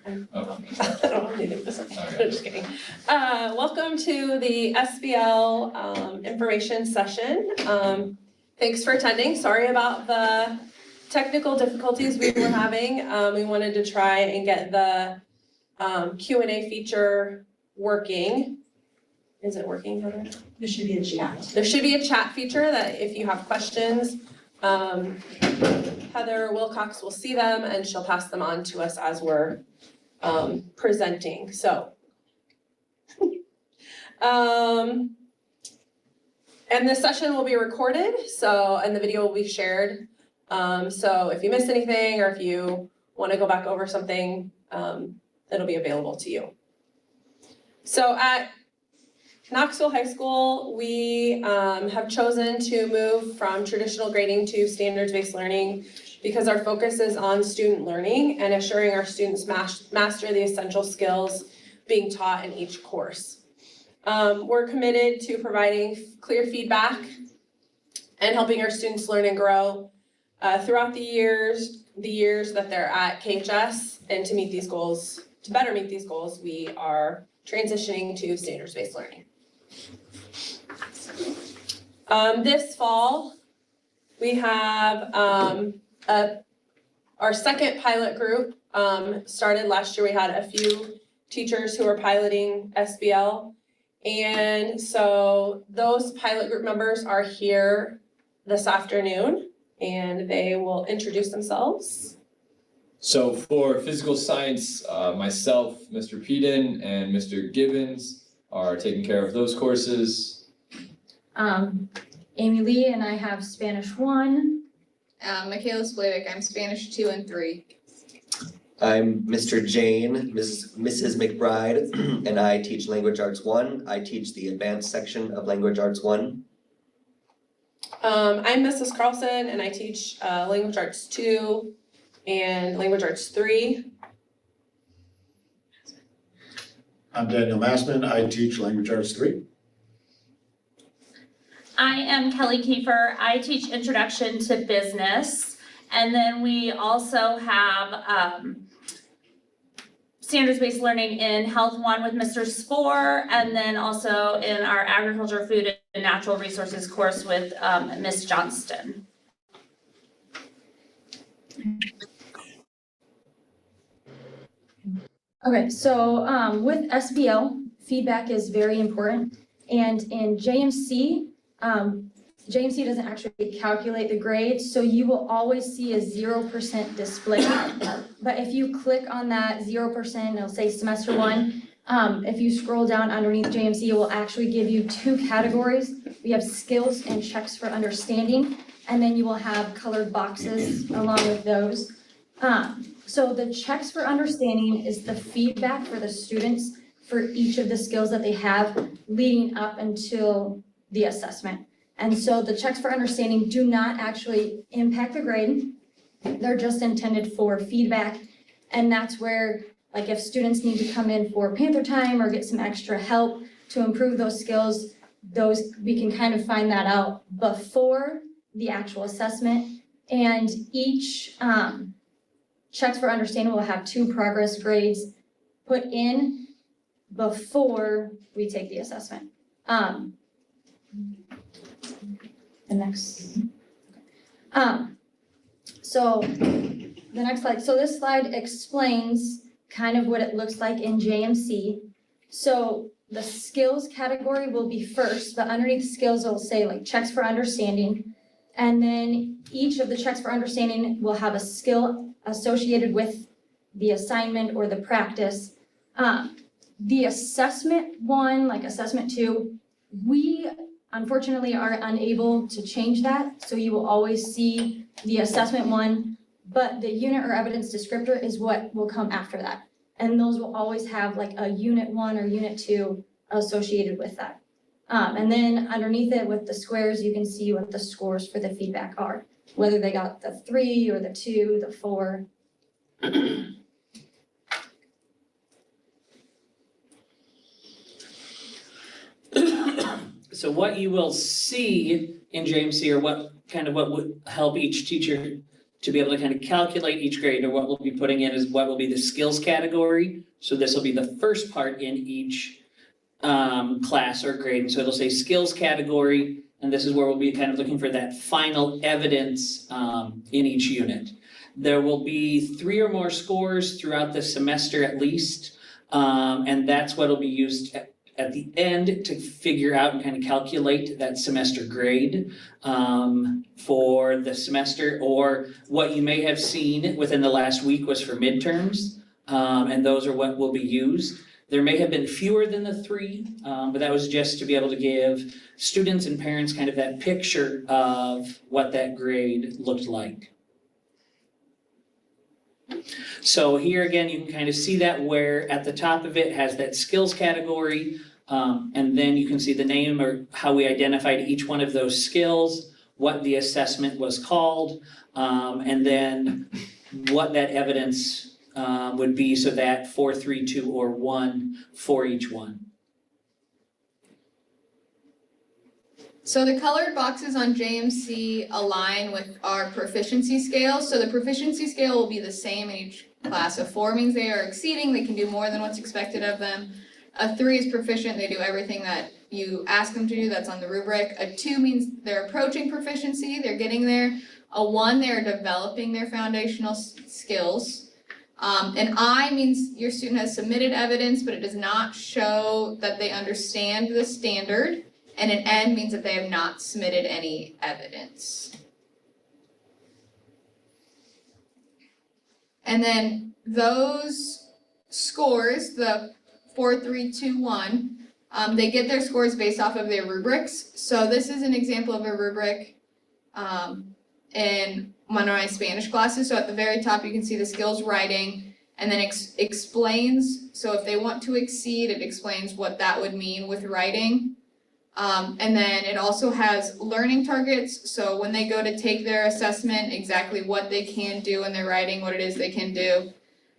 I Oh. don't have anything to say, Okay. I'm just kidding. Welcome to the SBL information session. Thanks for attending. Sorry about the technical difficulties we were having. We wanted to try and get the Q&A feature working. Is it working, Heather? There should be a chat. There should be a chat feature that if you have questions, Heather Wilcox will see them and she'll pass them on to us as we're presenting. So, and this session will be recorded, and the video will be shared. So if you missed anything or if you want to go back over something, it'll be available to you. So at Knoxville High School, we have chosen to move from traditional grading to standards-based learning because our focus is on student learning and assuring our students master the essential skills being taught in each course. We're committed to providing clear feedback and helping our students learn and grow throughout the years that they're at KHS, and to meet these goals, to better meet these goals, we are transitioning to standards-based learning. This fall, we have our second pilot group started last year. We had a few teachers who were piloting SBL. And so those pilot group members are here this afternoon and they will introduce themselves. So for physical science, myself, Mr. Peden, and Mr. Gibbons are taking care of those courses. Amy Lee and I have Spanish 1. Michaela Splavik, I'm Spanish 2 and 3. I'm Mr. Jane, Mrs. McBride, and I teach Language Arts 1. I teach the advanced section of Language Arts 1. I'm Mrs. Carlson and I teach Language Arts 2 and Language Arts 3. I'm Daniel Massman, I teach Language Arts 3. I am Kelly Kiefer. I teach Introduction to Business. And then we also have standards-based learning in Health 1 with Mr. Spoor, and then also in our Agriculture, Food, and Natural Resources course with Ms. Johnston. Okay, so with SBL, feedback is very important. And in JMC, JMC doesn't actually calculate the grades, so you will always see a 0% display. But if you click on that 0%, it'll say semester 1. If you scroll down underneath JMC, it will actually give you 2 categories. We have skills and checks for understanding, and then you will have colored boxes along with those. So the checks for understanding is the feedback for the students for each of the skills that they have leading up until the assessment. And so the checks for understanding do not actually impact the grade. They're just intended for feedback. And that's where, like, if students need to come in for Panther time or get some extra help to improve those skills, we can kind of find that out before the actual assessment. And each checks for understanding will have 2 progress grades put in before we take the assessment. The next. So the next slide. So this slide explains kind of what it looks like in JMC. So the skills category will be first, but underneath skills it will say like checks for understanding. And then each of the checks for understanding will have a skill associated with the assignment or the practice. The assessment 1, like assessment 2, we unfortunately are unable to change that. So you will always see the assessment 1, but the unit or evidence descriptor is what will come after that. And those will always have like a unit 1 or unit 2 associated with that. And then underneath it with the squares, you can see what the scores for the feedback are, whether they got the 3 or the 2, the 4. So what you will see in JMC, or what would help each teacher to be able to kind of calculate each grade, or what we'll be putting in is what will be the skills category. So this will be the first part in each class or grade. And so it'll say skills category, and this is where we'll be kind of looking for that final evidence in each unit. There will be 3 or more scores throughout the semester at least, and that's what will be used at the end to figure out and kind of calculate that semester grade for the semester, or what you may have seen within the last week was for midterms, and those are what will be used. There may have been fewer than the 3, but that was just to be able to give students and parents kind of that picture of what that grade looked like. So here again, you can kind of see that where at the top of it has that skills category, and then you can see the name or how we identified each one of those skills, what the assessment was called, and then what that evidence would be, so that 4, 3, 2, or 1 for each one. So the colored boxes on JMC align with our proficiency scale. So the proficiency scale will be the same in each class. A 4 means they are exceeding, they can do more than what's expected of them. A 3 is proficient, they do everything that you ask them to do, that's on the rubric. A 2 means they're approaching proficiency, they're getting there. A 1, they're developing their foundational skills. An I means your student has submitted evidence, but it does not show that they understand the standard. And an N means that they have not submitted any evidence. And then those scores, the 4, 3, 2, 1, they get their scores based off of their rubrics. So this is an example of a rubric in one of my Spanish classes. So at the very top, you can see the skills writing, and then explains. So if they want to exceed, it explains what that would mean with writing. And then it also has learning targets, so when they go to take their assessment, exactly what they can do in their writing, what it is they can do.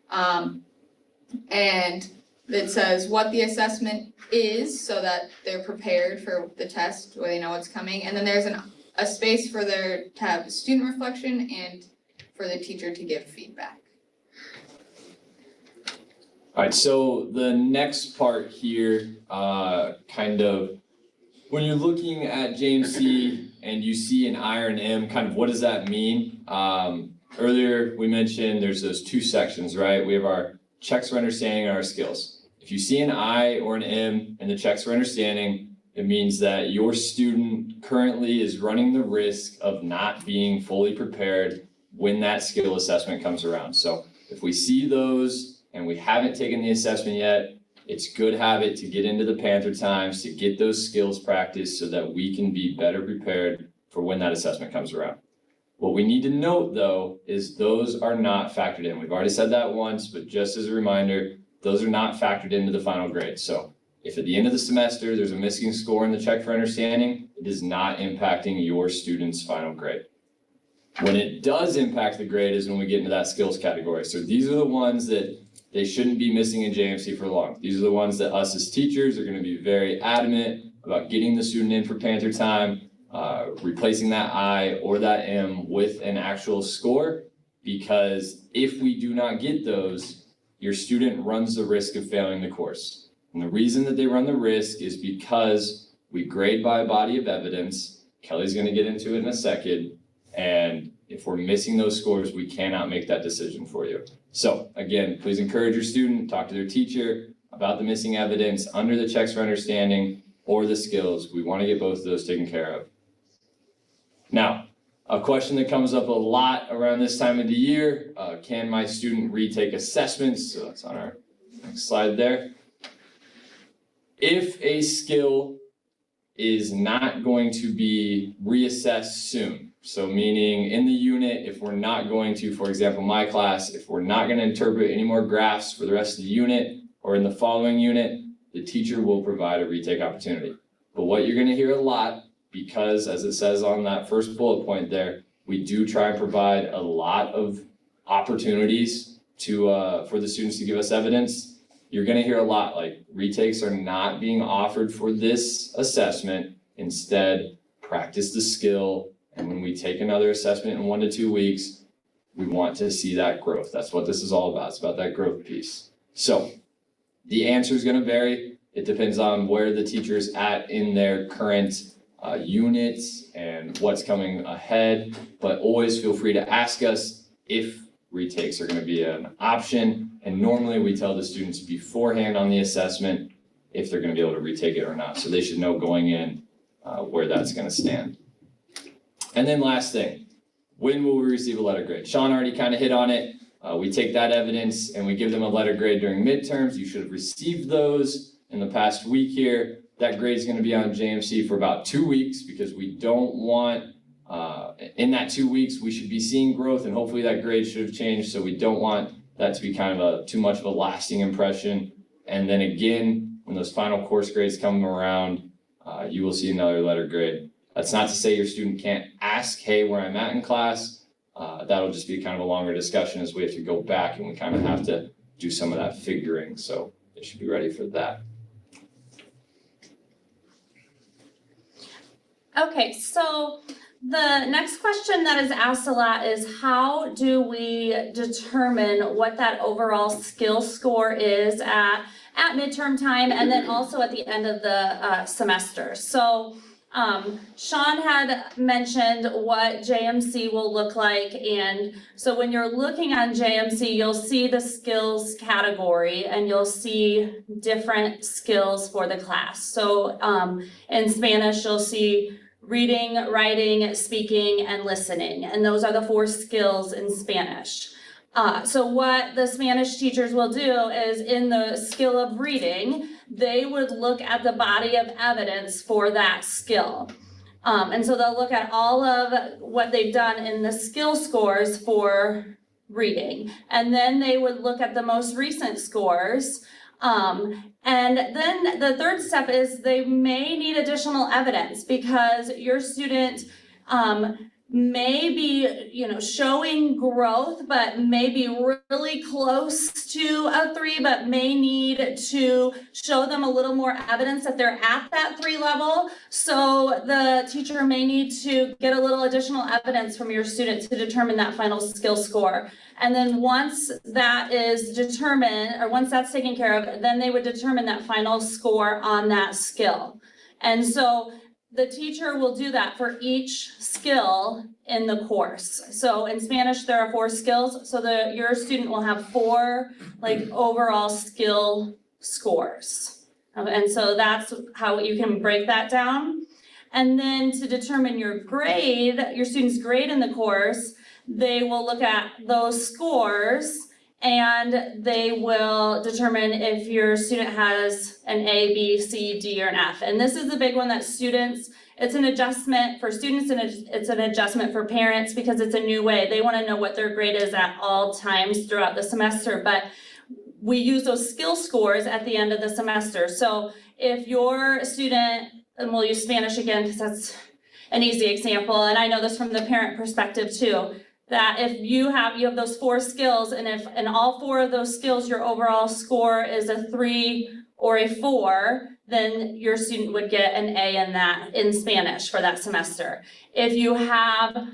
And it says what the assessment is, so that they're prepared for the test, where they know what's coming. And then there's a space for to have student reflection and for the teacher to give feedback. All right, so the next part here, when you're looking at JMC and you see an I or an M, kind of what does that mean? Earlier we mentioned there's those 2 sections, right? We have our checks for understanding and our skills. If you see an I or an M in the checks for understanding, it means that your student currently is running the risk of not being fully prepared when that skill assessment comes around. So if we see those and we haven't taken the assessment yet, it's good habit to get into the Panther times, to get those skills practiced so that we can be better prepared for when that assessment comes around. What we need to note though, is those are not factored in. We've already said that once, but just as a reminder, those are not factored into the final grade. So if at the end of the semester, there's a missing score in the check for understanding, it is not impacting your student's final grade. When it does impact the grade is when we get into that skills category. So these are the ones that they shouldn't be missing in JMC for long. These are the ones that us as teachers are going to be very adamant about getting the student in for Panther time, replacing that I or that M with an actual score, because if we do not get those, your student runs the risk of failing the course. And the reason that they run the risk is because we grade by a body of evidence. Kelly's going to get into it in a second. And if we're missing those scores, we cannot make that decision for you. So again, please encourage your student, talk to their teacher about the missing evidence under the checks for understanding or the skills. We want to get both of those taken care of. Now, a question that comes up a lot around this time of the year, can my student retake assessments? So that's on our next slide there. If a skill is not going to be reassessed soon, so meaning in the unit, if we're not going to, for example, my class, if we're not going to interpret any more graphs for the rest of the unit, or in the following unit, the teacher will provide a retake opportunity. But what you're going to hear a lot, because as it says on that first bullet point there, we do try and provide a lot of opportunities to for the students to give us evidence. You're going to hear a lot like retakes are not being offered for this assessment. Instead, practice the skill. And when we take another assessment in 1 to 2 weeks, we want to see that growth. That's what this is all about. It's about that growth piece. So the answer is going to vary. It depends on where the teacher's at in their current units and what's coming ahead. But always feel free to ask us if retakes are going to be an option. And normally we tell the students beforehand on the assessment if they're going to be able to retake it or not. So they should know going in where that's going to stand. And then last thing, when will we receive a letter grade? Sean already kind of hit on it. We take that evidence and we give them a letter grade during midterms. You should have received those in the past week here. That grade is going to be on JMC for about 2 weeks because we don't want, in that 2 weeks, we should be seeing growth and hopefully that grade should have changed. So we don't want that to be kind of too much of a lasting impression. And then again, when those final course grades come around, you will see another letter grade. That's not to say your student can't ask, hey, where I'm at in class. That'll just be kind of a longer discussion as we have to go back and we kind of have to do some of that figuring. So they should be ready for that. Okay, so the next question that is asked a lot is how do we determine what that overall skill score is at midterm time and then also at the end of the semester. So Sean had mentioned what JMC will look like, and so when you're looking on JMC, you'll see the skills category and you'll see different skills for the class. So in Spanish, you'll see reading, writing, speaking, and listening, and those are the 4 skills in Spanish. So what the Spanish teachers will do is in the skill of reading, they would look at the body of evidence for that skill. And so they'll look at all of what they've done in the skill scores for reading. And then they would look at the most recent scores. And then the third step is they may need additional evidence because your student may be, showing growth, but may be really close to a 3, but may need to show them a little more evidence that they're at that 3 level. So the teacher may need to get a little additional evidence from your student to determine that final skill score. And then once that is determined, or once that's taken care of, then they would determine that final score on that skill. And so the teacher will do that for each skill in the course. So in Spanish, there are 4 skills. So your student will have 4 overall skill scores. And so that's how you can break that down. And then to determine your grade, your student's grade in the course, they will look at those scores and they will determine if your student has an A, B, C, D, or an F. And this is a big one that students, it's an adjustment for students and it's an adjustment for parents because it's a new way. They want to know what their grade is at all times throughout the semester, but we use those skill scores at the end of the semester. So if your student, and we'll use Spanish again because that's an easy example, and I know this from the parent perspective too, that if you have those 4 skills, and if in all 4 of those skills your overall score is a 3 or a 4, then your student would get an A in Spanish for that semester. If you have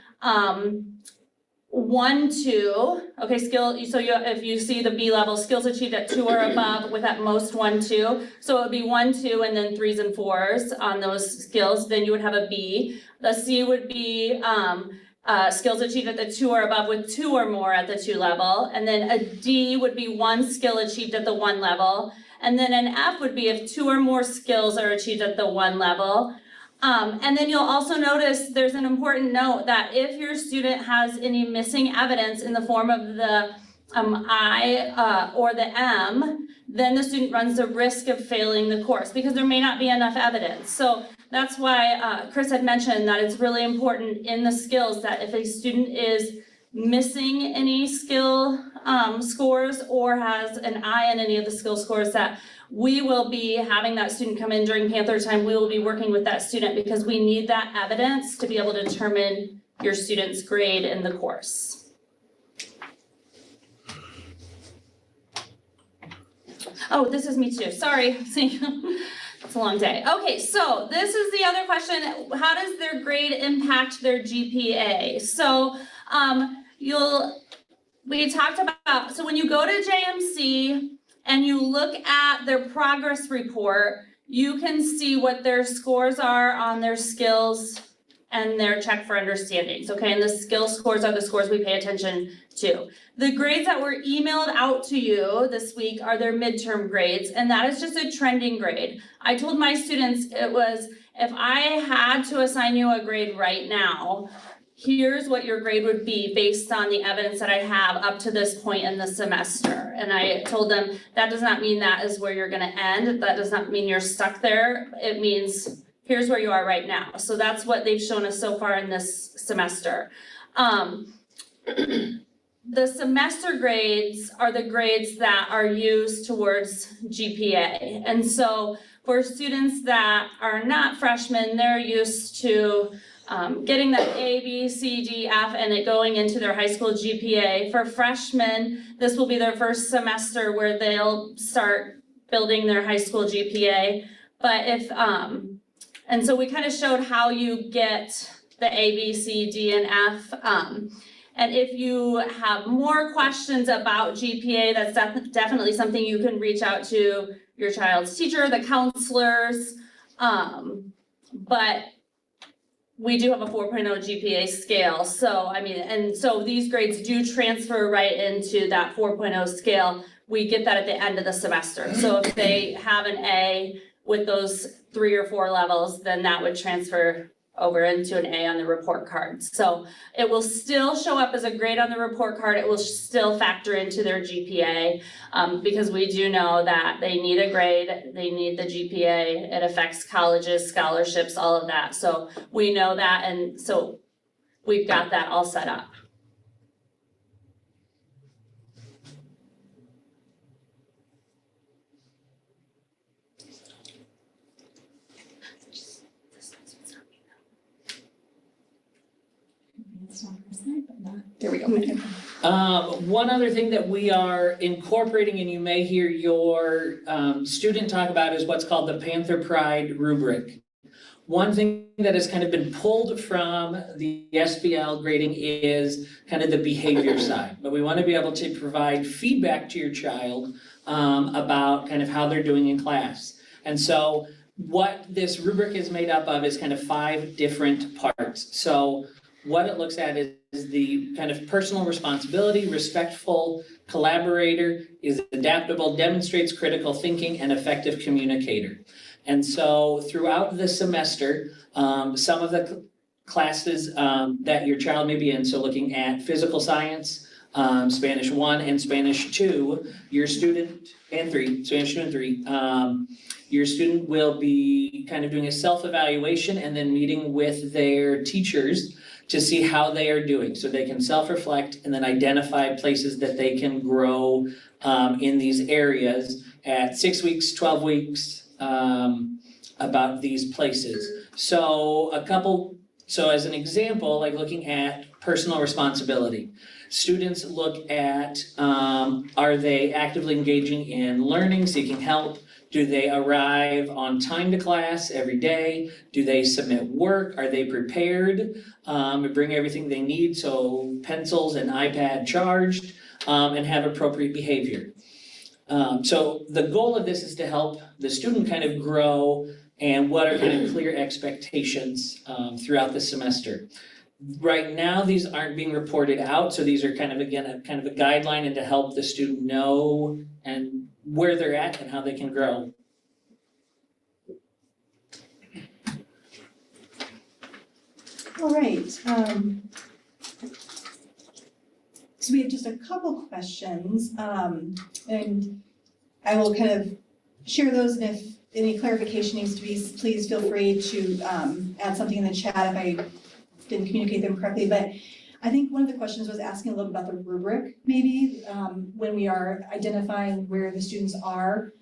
1, 2, okay, if you see the B level, skills achieved at 2 or above with at most 1, 2, so it would be 1, 2, and then 3s and 4s on those skills, then you would have a B. The C would be skills achieved at the 2 or above with 2 or more at the 2 level. And then a D would be 1 skill achieved at the 1 level. And then an F would be if 2 or more skills are achieved at the 1 level. And then you'll also notice there's an important note that if your student has any missing evidence in the form of the I or the M, then the student runs the risk of failing the course because there may not be enough evidence. So that's why Chris had mentioned that it's really important in the skills that if a student is missing any skill scores or has an I in any of the skill scores, that we will be having that student come in during Panther time. We will be working with that student because we need that evidence to be able to determine your student's grade in the course. Oh, this is me too, sorry. See, it's a long day. Okay, so this is the other question. How does their grade impact their GPA? So we talked about, so when you go to JMC and you look at their progress report, you can see what their scores are on their skills and their check for understandings, okay? And the skill scores are the scores we pay attention to. The grades that were emailed out to you this week are their midterm grades, and that is just a trending grade. I told my students it was, if I had to assign you a grade right now, here's what your grade would be based on the evidence that I have up to this point in the semester. And I told them, that does not mean that is where you're gonna end. That does not mean you're stuck there. It means here's where you are right now. So that's what they've shown us so far in this semester. The semester grades are the grades that are used towards GPA. And so for students that are not freshmen, they're used to getting that A, B, C, D, F, and it going into their high school GPA. For freshmen, this will be their first semester where they'll start building their high school GPA. But if, and so we kind of showed how you get the A, B, C, D, and F. And if you have more questions about GPA, that's definitely something you can reach out to your child's teacher, the counselors. But we do have a 4.0 GPA scale. So, I mean, and so these grades do transfer right into that 4.0 scale. We get that at the end of the semester. So if they have an A with those 3 or 4 levels, then that would transfer over into an A on the report card. So it will still show up as a grade on the report card. It will still factor into their GPA because we do know that they need a grade, they need the GPA. It affects colleges, scholarships, all of that. So we know that, and so we've got that all set up. There we go. One other thing that we are incorporating, and you may hear your student talk about, is what's called the Panther Pride rubric. One thing that has kind of been pulled from the SBL grading is kind of the behavior side, but we want to be able to provide feedback to your child about kind of how they're doing in class. And so what this rubric is made up of is kind of 5 different parts. So what it looks at is the kind of personal responsibility, respectful, collaborator, is adaptable, demonstrates critical thinking, and effective communicator. And so throughout the semester, some of the classes that your child may be in, so looking at physical science, Spanish 1 and Spanish 2, your student, and 3, Spanish 2 and 3, your student will be kind of doing a self-evaluation and then meeting with their teachers to see how they are doing, so they can self-reflect and then identify places that they can grow in these areas at 6 weeks, 12 weeks, about these places. So as an example, like looking at personal responsibility, students look at, are they actively engaging in learning, seeking help? Do they arrive on time to class every day? Do they submit work? Are they prepared? Bring everything they need, so pencils and iPad charged, and have appropriate behavior. So the goal of this is to help the student kind of grow and what are kind of clear expectations throughout the semester. Right now, these aren't being reported out, so these are kind of, again, a kind of a guideline and to help the student know and where they're at and how they can grow. All right. So we have just a couple questions, and I will kind of share those, and if any clarification needs to be, please feel free to add something in the chat if I didn't communicate them correctly. But I think one of the questions was asking a little about the rubric, maybe, when we are identifying where the students are,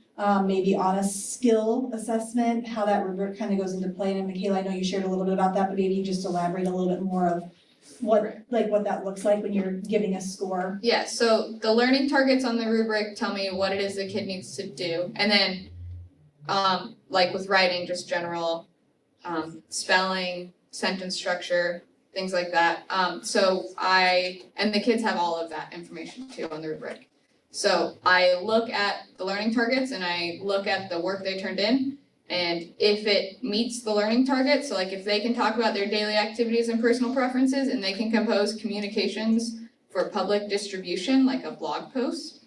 maybe on a skill assessment, how that rubric kind of goes into play. And Michaela, I know you shared a little bit about that, but maybe you just elaborate a little bit more of what that looks like when you're giving a score. Yeah, so the learning targets on the rubric tell me what it is the kid needs to do. And then, like with writing, just general spelling, sentence structure, things like that. And the kids have all of that information too on the rubric. So I look at the learning targets and I look at the work they turned in. And if it meets the learning targets, so like if they can talk about their daily activities and personal preferences and they can compose communications for public distribution, like a blog post,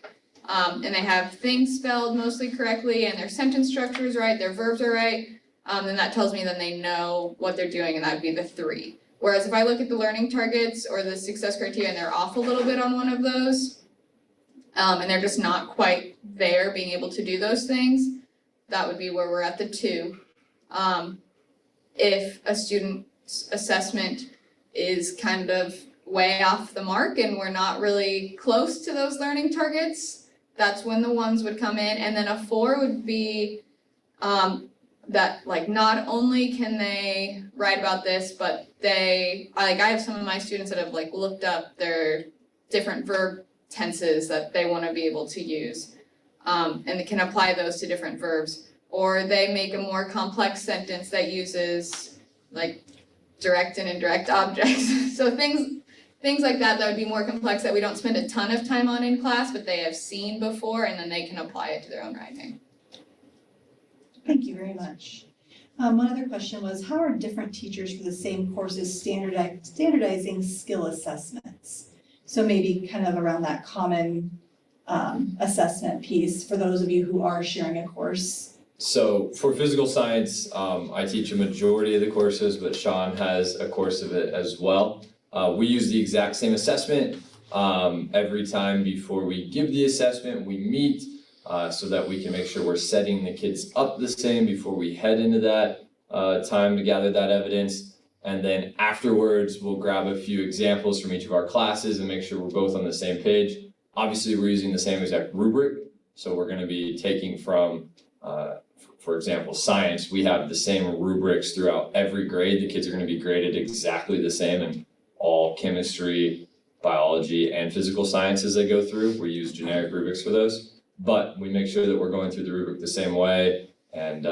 and they have things spelled mostly correctly and their sentence structure is right, their verbs are right, then that tells me then they know what they're doing, and that would be the 3. Whereas if I look at the learning targets or the success criteria and they're off a little bit on one of those, and they're just not quite there being able to do those things, that would be where we're at the 2. If a student's assessment is kind of way off the mark and we're not really close to those learning targets, that's when the 1s would come in. And then a 4 would be that like not only can they write about this, but I have some of my students that have like looked up their different verb tenses that they want to be able to use. And they can apply those to different verbs. Or they make a more complex sentence that uses like direct and indirect objects. So things like that would be more complex that we don't spend a ton of time on in class, but they have seen before and then they can apply it to their own writing. Thank you very much. One other question was, how are different teachers for the same courses standardizing skill assessments? So maybe kind of around that common assessment piece for those of you who are sharing a course. So for physical science, I teach a majority of the courses, but Sean has a course of it as well. We use the exact same assessment. Every time before we give the assessment, we meet so that we can make sure we're setting the kids up the same before we head into that time to gather that evidence. And then afterwards, we'll grab a few examples from each of our classes and make sure we're both on the same page. Obviously, we're using the same exact rubric. So we're going to be taking from, for example, science. We have the same rubrics throughout every grade. The kids are going to be graded exactly the same in all chemistry, biology, and physical sciences they go through. We use generic rubrics for those. But we make sure that we're going through the rubric the same way. And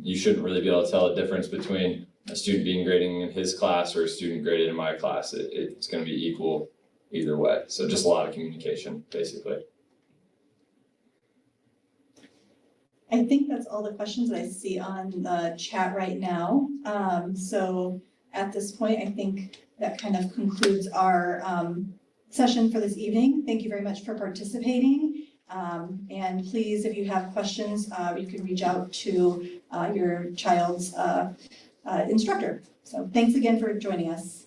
you shouldn't really be able to tell a difference between a student being grading in his class or a student graded in my class. It's going to be equal either way. So just a lot of communication, basically. I think that's all the questions that I see on the chat right now. So at this point, I think that kind of concludes our session for this evening. Thank you very much for participating. And please, if you have questions, you can reach out to your child's instructor. So thanks again for joining us.